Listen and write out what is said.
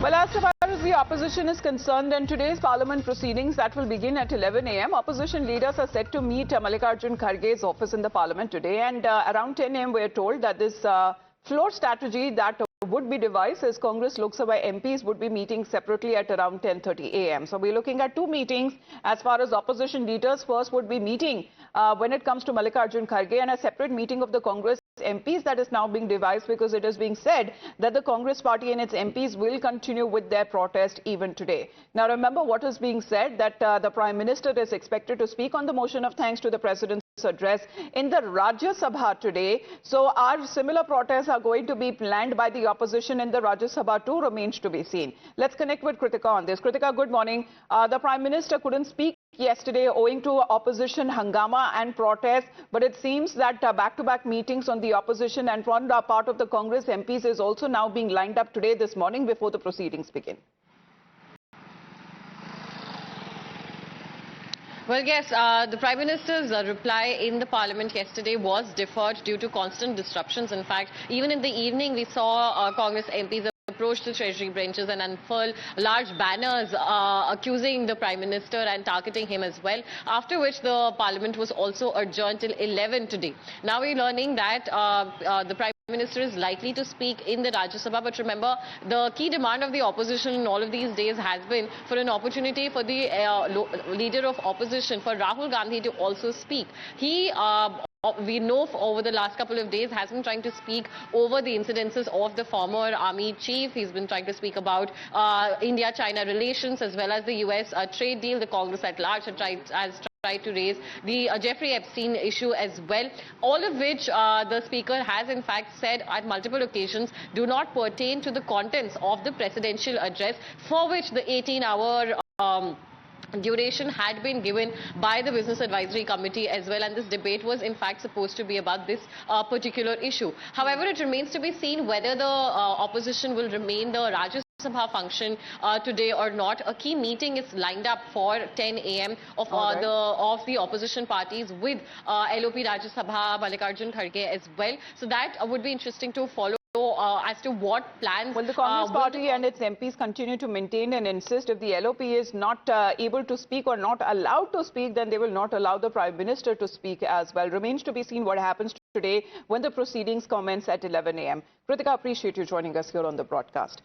Well, as far as the opposition is concerned, in today's parliament proceedings that will begin at 11 a.m., opposition leaders are set to meet Mallikarjun Kharge's office in the parliament today. And around 10 a.m., we are told that this floor strategy that would be devised as Congress Lok Sabha MPs would be meeting separately at around 10:30 a.m. So we're looking at two meetings as far as opposition leaders. First would be meeting when it comes to Mallikarjun Kharge, and a separate meeting of the Congress MPs that is now being devised, because it is being said that the Congress party and its MPs will continue with their protest even today. Now remember what is being said, that the Prime Minister is expected to speak on the motion of thanks to the President's address in the Rajya Sabha today. So our similar protests are going to be planned by the opposition in the Rajya Sabha too, remains to be seen. Let's connect with Kritika on this. Kritika, good morning. The Prime Minister couldn't speak yesterday owing to opposition hangama and protest, but it seems that back-to-back meetings on the opposition and one part of the Congress MPs is also now being lined up today, this morning, before the proceedings begin. Well, yes, the Prime Minister's reply in the Parliament yesterday was deferred due to constant disruptions. In fact, even in the evening, we saw Congress MPs approach the Treasury benches and unfurl large banners accusing the Prime Minister and targeting him as well, after which the Parliament was also adjourned till 11 today. Now we're learning that the Prime Minister is likely to speak in the Rajya Sabha, but remember, the key demand of the opposition in all of these days has been for an opportunity for the leader of opposition, for Rahul Gandhi, to also speak. He we know over the last couple of days has been trying to speak over the incidences of the former army chief. He's been trying to speak about India-China relations as well as the US trade deal. The Congress at large has tried to raise the Jeffrey Epstein issue as well, all of which the Speaker has in fact said at multiple occasions do not pertain to the contents of the presidential address, for which the 18-hour duration had been given by the Business Advisory Committee as well, and this debate was in fact supposed to be about this particular issue. However, it remains to be seen whether the opposition will remain the Rajya Sabha function today or not. A key meeting is lined up for 10 a.m. of the opposition parties with LOP Rajya Sabha Mallikarjun Kharge as well. So that would be interesting to follow as to what plans. Well, the Congress party and its MPs continue to maintain and insist if the LOP is not able to speak or not allowed to speak, then they will not allow the Prime Minister to speak as well. Remains to be seen what happens today when the proceedings commence at 11 a.m. Kritika, appreciate you joining us here on the broadcast.